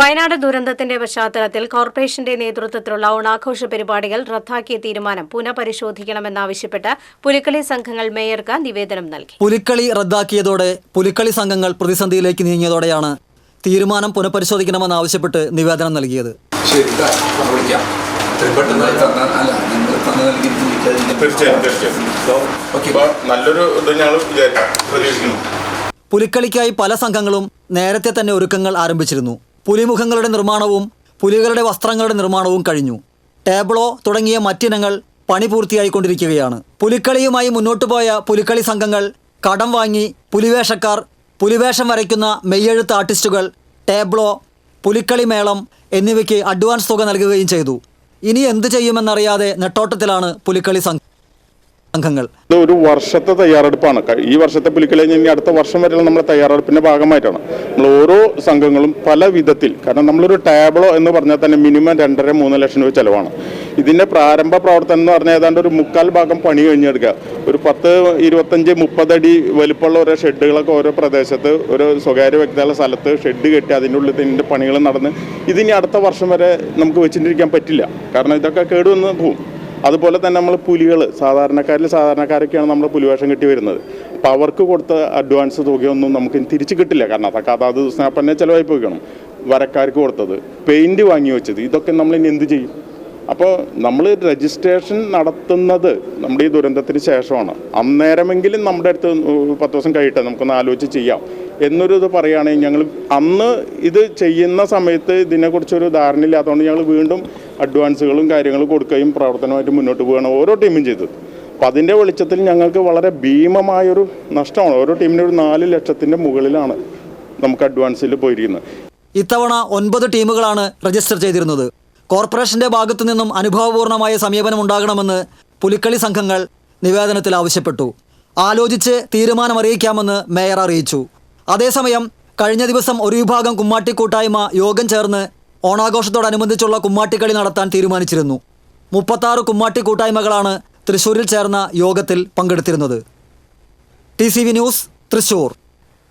വയനാട് ദുരന്തത്തിന്റെ പശ്ചാത്തലത്തിൽ കോർപ്പറേഷന്റെ നേതൃത്വത്തിലുള്ള ഓണാഘോഷ പരിപാടികൾ റദ്ദാക്കിയ തീരുമാനം പുനഃപരിശോധിക്കണമെന്നാവശ്യപ്പെട്ട് പുലിക്കളി സംഘങ്ങൾ മേയർക്ക് നിവേദനം നൽകി. പുലിക്കളി റദ്ദാക്കിയതോടെ പുലിക്കളി സംഘങ്ങൾ പ്രതിസന്ധിയിലേക്ക് നീങ്ങിയതോടെയാണ് തീരുമാനം പുനഃപരിശോധിക്കണമെന്നാവശ്യപ്പെട്ട് നിവേദനം നൽകിയത്. പുലിക്കളിക്കായി പല സംഘങ്ങളും നേരത്തെ തന്നെ ഒരുക്കങ്ങൾ ആരംഭിച്ചിരുന്നു. പുലിമുഖങ്ങളുടെ നിർമ്മാണവും പുലികളുടെ വസ്ത്രങ്ങളുടെ നിർമ്മാണവും കഴിഞ്ഞു. ടേബിളോ തുടങ്ങിയ മറ്റിനങ്ങൾ പണി പൂർത്തിയായിക്കൊണ്ടിരിക്കുകയാണ്. പുലിക്കളിയുമായി മുന്നോട്ടു പോയ പുലിക്കളി സംഘങ്ങൾ കടം വാങ്ങി പുലിവേഷക്കാർ, പുലിവേഷം വരയ്ക്കുന്ന മെയ്യെഴുത്ത് ആർട്ടിസ്റ്റുകൾ, ടേബിളോ, പുലിക്കളി മേളം എന്നിവയ്ക്ക് അഡ്വാൻസ് തുക നൽകുകയും ചെയ്തു. ഇനി എന്ത് ചെയ്യുമെന്നറിയാതെ നെട്ടോട്ടത്തിലാണ് പുലിക്കളി സംഘങ്ങൾ. ഇത് ഒരു വർഷത്തെ തയ്യാറെടുപ്പാണ്. ഈ വർഷത്തെ പുലിക്കളി കഴിഞ്ഞ് അടുത്ത വർഷം വരെയുള്ള നമ്മുടെ തയ്യാറെടുപ്പിന്റെ ഭാഗമായിട്ടാണ് നമ്മൾ ഓരോ സംഘങ്ങളും പല വിധത്തിൽ, കാരണം നമ്മളൊരു ടേബിളോ എന്ന് പറഞ്ഞാൽ തന്നെ മിനിമം 2.5-3 ലക്ഷം രൂപ ചിലവാണ്. ഇതിന്റെ പ്രാരംഭ പ്രവർത്തനം എന്ന് പറഞ്ഞാൽ ഏതാണ്ട് ഒരു 1/4 ഭാഗം പണി കഴിഞ്ഞെടുക്കുക. ഒരു 10-25-30 അടി വലിപ്പമുള്ള ഓരോ ഷെഡുകളൊക്കെ ഓരോ പ്രദേശത്ത് ഒരു സ്വകാര്യ വ്യക്തികളുടെ സ്ഥലത്ത് ഷെഡ് കെട്ടി അതിൻ്റെ ഉള്ളിൽ ഇതിൻ്റെ പണികൾ നടന്ന് ഇതിനി അടുത്ത വർഷം വരെ നമുക്ക് വെച്ചിട്ടിരിക്കാൻ പറ്റില്ല. കാരണം ഇതൊക്കെ കേടുവന്ന് പോകും. അതുപോലെ തന്നെ നമ്മൾ പുലികൾ സാധാരണക്കാരൊക്കെയാണ് നമ്മൾ പുലിവേഷം കിട്ടി വരുന്നത്. അപ്പോൾ അവർക്ക് കൊടുത്ത അഡ്വാൻസ് തുകയൊന്നും നമുക്ക് തിരിച്ച് കിട്ടില്ല. കാരണം അതൊക്കെ അതാത് ദിവസം തന്നെ ചിലവായി പോയിക്കണം. വരക്കാർക്ക് കൊടുത്തത്, പെയിൻറ്റ് വാങ്ങി വെച്ചത്, ഇതൊക്കെ നമ്മൾ ഇനി എന്ത് ചെയ്യും? അപ്പോൾ നമ്മൾ രജിസ്ട്രേഷൻ നടത്തുന്നത് നമ്മുടെ ഈ ദുരന്തത്തിന് ശേഷമാണ്. അന്നേരമെങ്കിലും നമ്മുടെ അടുത്ത് 10 ദിവസം കഴിയട്ടെ നമുക്കൊന്ന് ആലോചിച്ച് ചെയ്യാം എന്നൊരു ഇത് പറയുകയാണെങ്കിൽ ഞങ്ങൾ അന്ന് ഇത് ചെയ്യുന്ന സമയത്ത് ഇതിനെക്കുറിച്ചൊരു ധാരണയില്ലാത്തതുകൊണ്ട് ഞങ്ങൾ വീണ്ടും അഡ്വാൻസുകളും കാര്യങ്ങളും കൊടുക്കുകയും പ്രവർത്തനമായിട്ട് മുന്നോട്ട് പോവുകയാണ് ഓരോ ടീമും ചെയ്തത്. അപ്പോൾ അതിൻ്റെ വെളിച്ചത്തിൽ ഞങ്ങൾക്ക് വളരെ ഭീമമായൊരു നഷ്ടമാണ്. ഓരോ ടീമിനും ഒരു 4 ലക്ഷത്തിൻ്റെ മുകളിലാണ് നമുക്ക് അഡ്വാൻസിൽ പോയിരിക്കുന്നത്. ഇത്തവണ 9 ടീമുകളാണ് രജിസ്റ്റർ ചെയ്തിരുന്നത്. കോർപ്പറേഷന്റെ ഭാഗത്തു നിന്നും അനുഭവപൂർണമായ സമീപനം ഉണ്ടാകണമെന്ന് പുലിക്കളി സംഘങ്ങൾ നിവേദനത്തിൽ ആവശ്യപ്പെട്ടു. ആലോചിച്ച് തീരുമാനമറിയിക്കാമെന്ന് മേയർ അറിയിച്ചു. അതേസമയം കഴിഞ്ഞ ദിവസം ഒരു വിഭാഗം കുമ്മാട്ടി കൂട്ടായ്മ യോഗം ചേർന്ന് ഓണാഘോഷത്തോടനുബന്ധിച്ചുള്ള കുമ്മാട്ടിക്കളി നടത്താൻ തീരുമാനിച്ചിരുന്നു. 36 കുമ്മാട്ടി കൂട്ടായ്മകളാണ് തൃശ്ശൂരിൽ ചേർന്ന യോഗത്തിൽ പങ്കെടുത്തിരുന്നത്. TCV news, Thrissur.